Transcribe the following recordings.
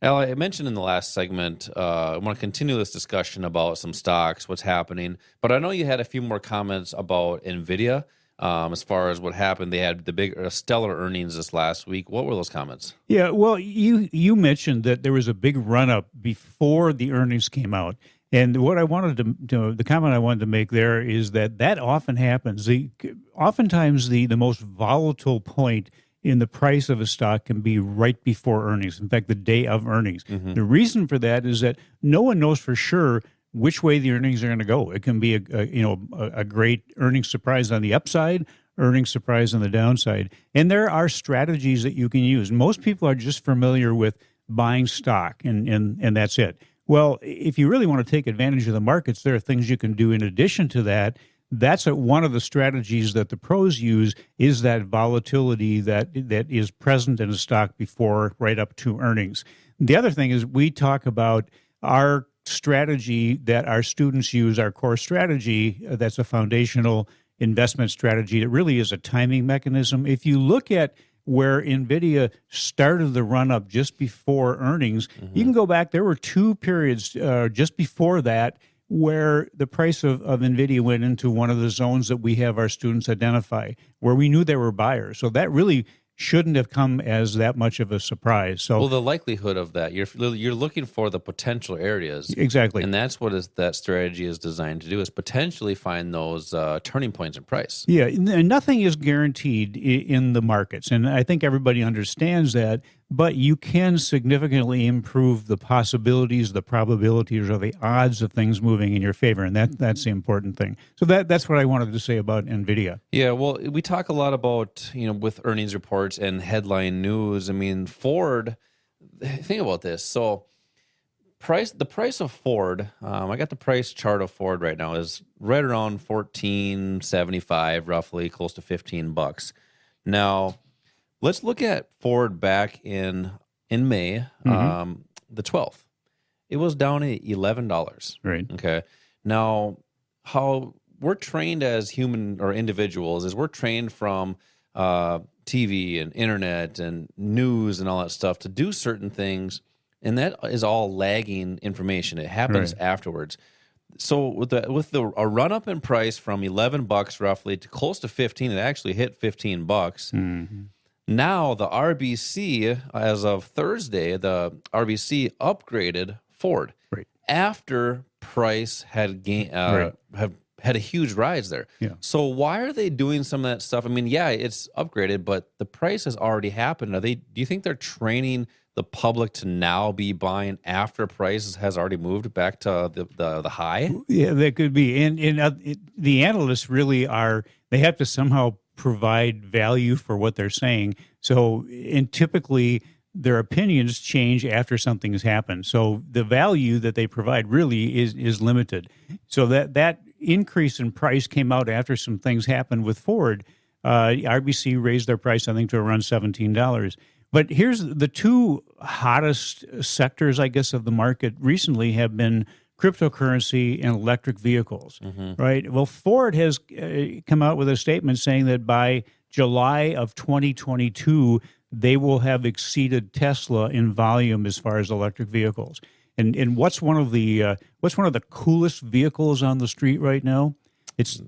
Al, I mentioned in the last segment, I want to continue this discussion about some stocks, what's happening, but I know you had a few more comments about Nvidia as far as what happened. They had the big stellar earnings this last week. What were those comments? Yeah, well, you mentioned that there was a big run up before the earnings came out, and what I wanted the comment I wanted to make there is that often happens. Oftentimes the most volatile point in the price of a stock can be right before earnings. In fact, the day of earnings. Mm-hmm. The reason for that is that no one knows for sure which way the earnings are going to go. It can be a great earnings surprise on the upside, earnings surprise on the downside. And there are strategies that you can use. Most people are just familiar with buying stock, and that's it. Well, if you really want to take advantage of the markets, there are things you can do in addition to that. That's one of the strategies that the pros use, is that volatility that is present in a stock before right up to earnings. The other thing is we talk about our strategy that our students use, our core strategy, that's a foundational investment strategy. It really is a timing mechanism. If you look at where Nvidia started the run-up just before earnings, you can go back. There were two periods just before that where the price of Nvidia went into one of the zones that we have our students identify, where we knew there were buyers. So that really shouldn't have come as that much of a surprise. So, well, the likelihood of that, you're looking for the potential areas. Exactly. And that's what that strategy is designed to do, is potentially find those turning points in price. Yeah, and nothing is guaranteed in the markets, and I think everybody understands that, but you can significantly improve the possibilities, the probabilities, or the odds of things moving in your favor, and that's the important thing. So that's what I wanted to say about Nvidia. Yeah, well, we talk a lot about, with earnings reports and headline news. I mean, Ford, think about this. So the price of Ford, I got the price chart of Ford right now, is right around $14.75, roughly, close to $15. Now, let's look at Ford back in May, the 12th. It was down at $11. Right. Okay. Now, how we're trained as human or individuals is we're trained from TV and internet and news and all that stuff to do certain things, and that is all lagging information. It happens afterwards. So with a run up in price from $11 roughly to close to 15, it actually hit $15. Mm-hmm. Now the RBC, as of Thursday, the RBC upgraded Ford after price had had a huge rise there. Yeah. So why are they doing some of that stuff? I mean, yeah, it's upgraded, but the price has already happened. Do you think they're training the public to now be buying after prices has already moved back to the high? Yeah, that could be. And the analysts really they have to somehow provide value for what they're saying. So, and typically their opinions change after something has happened. So the value that they provide really is limited. So that increase in price came out after some things happened with Ford. RBC raised their price, I think, to around $17. But here's the two hottest sectors, I guess, of the market recently have been cryptocurrency and electric vehicles, right? Well, Ford has come out with a statement saying that by July of 2022, they will have exceeded Tesla in volume as far as electric vehicles. And what's one of the coolest vehicles on the street right now? It's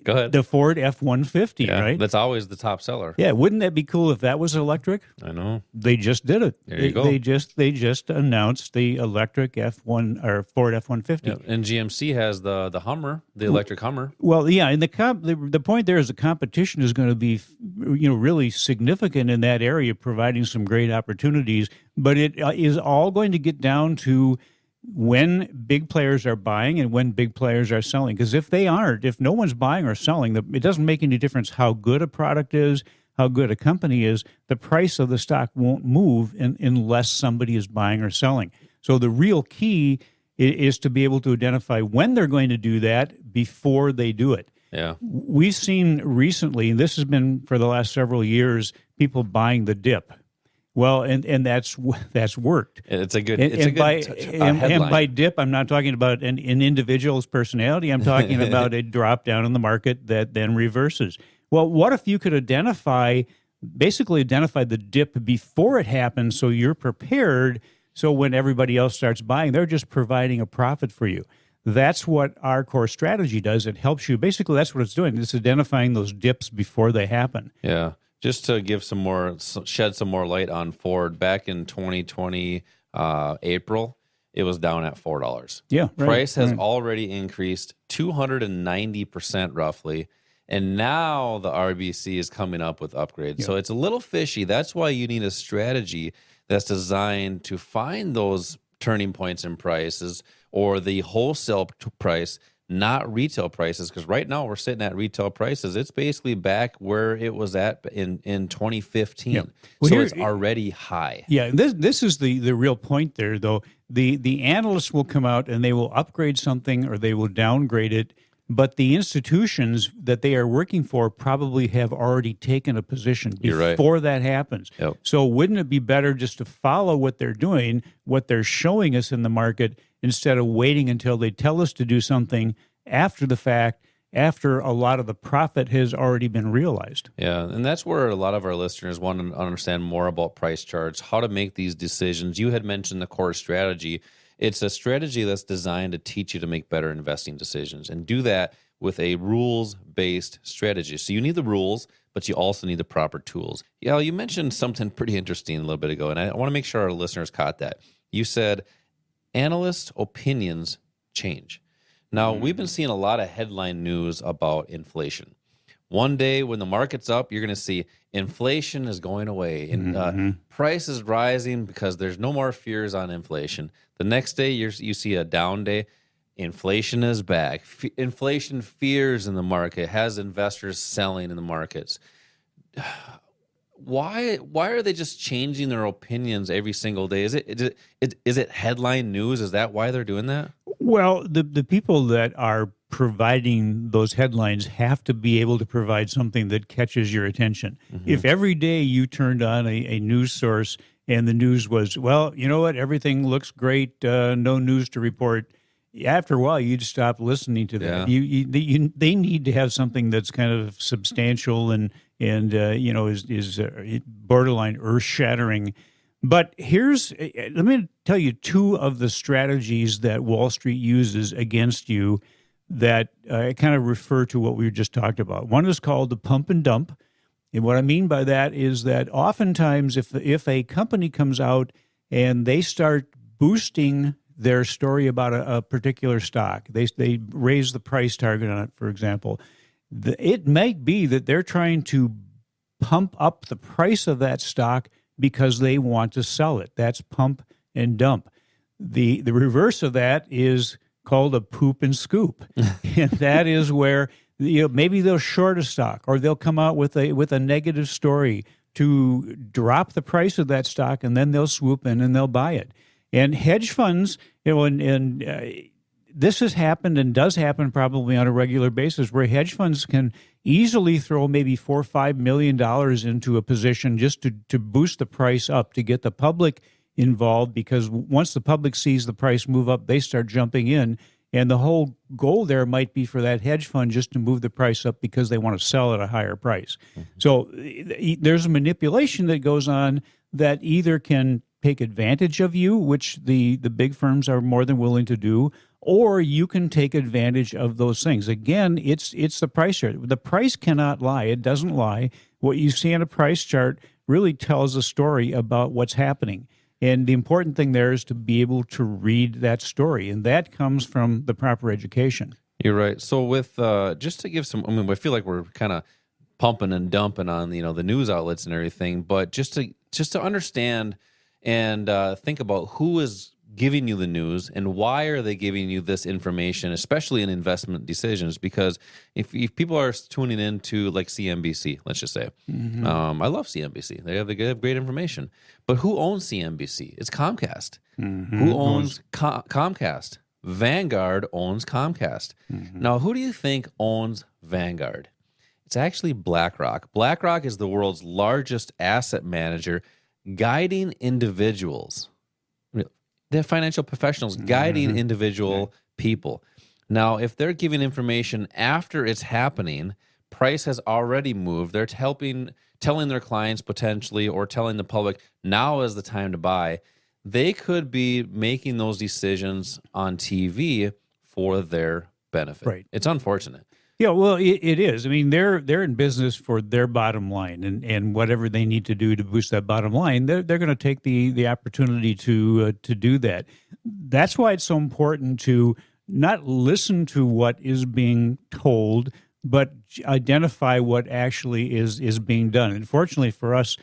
Go ahead. The Ford F-150, right? That's always the top seller. Yeah, wouldn't that be cool if that was electric? I know. They just did it. There you go. They just announced the electric Ford F-150. Yeah, and GMC has the Hummer, the electric Hummer. Well, yeah, and the point there is the competition is going to be really significant in that area, providing some great opportunities. But it is all going to get down to when big players are buying and when big players are selling. Because if no one's buying or selling, it doesn't make any difference how good a product is, how good a company is. The price of the stock won't move unless somebody is buying or selling. So the real key is to be able to identify when they're going to do that before they do it. Yeah. We've seen recently, and this has been for the last several years, people buying the dip. Well, and that's worked. It's a good headline. And by dip, I'm not talking about an individual's personality. I'm talking about a drop down in the market that then reverses. Well, what if you could identify basically identify the dip before it happens so you're prepared. So when everybody else starts buying, they're just providing a profit for you. That's what our core strategy does. It helps you. Basically, that's what it's doing. It's identifying those dips before they happen. Yeah. Just to give shed some more light on Ford, back in 2020, April, it was down at $4. Yeah. Right, Price has already increased 290% roughly. And now the RBC is coming up with upgrades. Yeah. So it's a little fishy. That's why you need a strategy that's designed to find those turning points in prices, or the wholesale price, not retail prices. Because right now we're sitting at retail prices. It's basically back where it was at in 2015. Yeah. Well, so it's already high. Yeah, this is the real point there, though. The analysts will come out and they will upgrade something or they will downgrade it. But the institutions that they are working for probably have already taken a position before that happens. Yep. So wouldn't it be better just to follow what they're doing, what they're showing us in the market, instead of waiting until they tell us to do something after the fact, after a lot of the profit has already been realized? Yeah, and that's where a lot of our listeners want to understand more about price charts, how to make these decisions. You had mentioned the core strategy. It's a strategy that's designed to teach you to make better investing decisions, and do that with a rules-based strategy. So you need the rules, but you also need the proper tools. Yeah, you mentioned something pretty interesting a little bit ago, and I want to make sure our listeners caught that. You said analyst opinions change. Now, we've been seeing a lot of headline news about inflation. One day when the market's up, you're going to see inflation is going away and price is rising because there's no more fears on inflation. The next day you see a down day, inflation is back. Inflation fears in the market has investors selling in the markets. Why are they just changing their opinions every single day? Is it headline news? Is that why they're doing that? Well, the people that are providing those headlines have to be able to provide something that catches your attention. If every day you turned on a news source and the news was, well, you know what, everything looks great, no news to report, after a while you'd stop listening to that. Yeah. They need to have something that's kind of substantial and is borderline earth-shattering. But let me tell you two of the strategies that Wall Street uses against you that kind of refer to what we just talked about. One is called the pump and dump. And what I mean by that is that oftentimes if a company comes out and they start boosting their story about a particular stock, they raise the price target on it, for example, it might be that they're trying to pump up the price of that stock because they want to sell it. That's pump and dump. The reverse of that is called a poop and scoop. And that is where maybe they'll short a stock or they'll come out with a negative story to drop the price of that stock, and then they'll swoop in and they'll buy it. And hedge funds, this has happened and does happen probably on a regular basis, where hedge funds can easily throw maybe $4 or $5 million into a position just to boost the price up, to get the public involved, because once the public sees the price move up, they start jumping in. And the whole goal there might be for that hedge fund just to move the price up because they want to sell at a higher price. So there's a manipulation that goes on that either can take advantage of you, which the big firms are more than willing to do, or you can take advantage of those things. Again, it's the price chart. The price cannot lie. It doesn't lie. What you see on a price chart really tells a story about what's happening. And the important thing there is to be able to read that story, and that comes from the proper education. You're right. So with just to give some, I feel like we're kind of pumping and dumping on the news outlets and everything, but just to understand and think about who is giving you the news and why are they giving you this information, especially in investment decisions. Because if people are tuning into like CNBC, let's just say, I love CNBC. They have great information. But who owns CNBC? It's Comcast. Who owns Comcast? Vanguard owns Comcast. Now, who do you think owns Vanguard? It's actually BlackRock. BlackRock is the world's largest asset manager, guiding individuals. They're financial professionals guiding individual people. Now, if they're giving information after it's happening, price has already moved. They're telling their clients potentially, or telling the public, now is the time to buy. They could be making those decisions on TV for their benefit. Right. It's unfortunate. Yeah, well, it is. I mean, they're in business for their bottom line, and whatever they need to do to boost that bottom line, they're going to take the opportunity to do that. That's why it's so important to not listen to what is being told, but identify what actually is being done. And fortunately for us,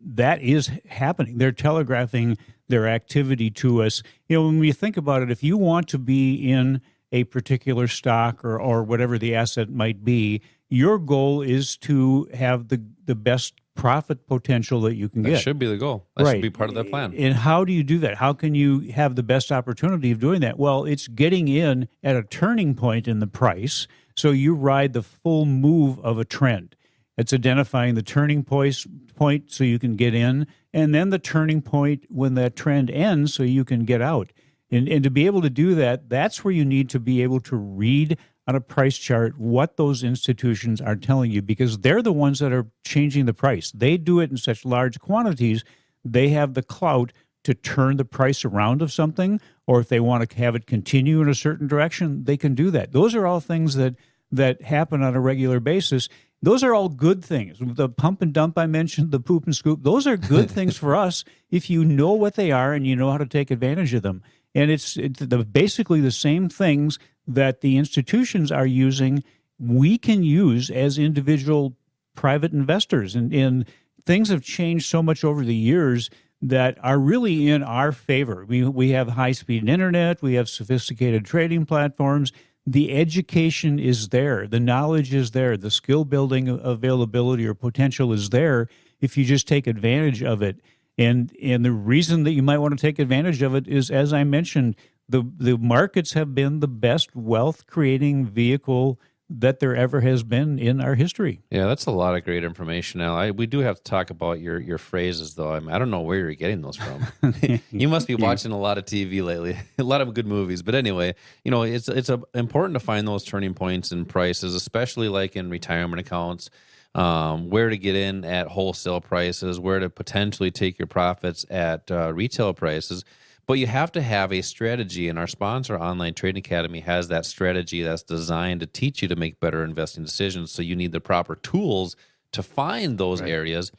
that is happening. They're telegraphing their activity to us. When we think about it, if you want to be in a particular stock or whatever the asset might be, your goal is to have the best profit potential that you can get. That should be the goal. That should be part of the plan. And how do you do that? How can you have the best opportunity of doing that? Well, it's getting in at a turning point in the price, so you ride the full move of a trend. It's identifying the turning point so you can get in, and then the turning point when that trend ends so you can get out. And to be able to do that, that's where you need to be able to read on a price chart what those institutions are telling you, because they're the ones that are changing the price. They do it in such large quantities, they have the clout to turn the price around of something, or if they want to have it continue in a certain direction, they can do that. Those are all things that happen on a regular basis. Those are all good things. The pump and dump I mentioned, the poop and scoop, those are good things for us if you know what they are and you know how to take advantage of them. And it's basically the same things that the institutions are using, we can use as individual private investors. And things have changed so much over the years that are really in our favor. We have high-speed internet. We have sophisticated trading platforms. The education is there. The knowledge is there. The skill building availability or potential is there if you just take advantage of it. And the reason that you might want to take advantage of it is, as I mentioned, the markets have been the best wealth-creating vehicle that there ever has been in our history. Yeah, that's a lot of great information. Now, we do have to talk about your phrases, though. I don't know where you're getting those from. You must be watching a lot of TV lately, a lot of good movies. But anyway, it's important to find those turning points in prices, especially like in retirement accounts. Where to get in at wholesale prices, where to potentially take your profits at retail prices. But you have to have a strategy, and our sponsor, Online Trading Academy, has that strategy that's designed to teach you to make better investing decisions. So you need the proper tools to find those areas,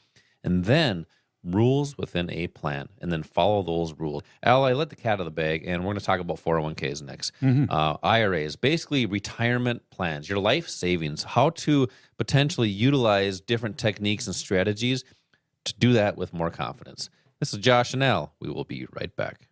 and then rules within a plan, and then follow those rules. Al, I let the cat out of the bag, and we're going to talk about 401ks next. IRAs, basically retirement plans, your life savings, how to potentially utilize different techniques and strategies to do that with more confidence. This is Josh and Al. We will be right back.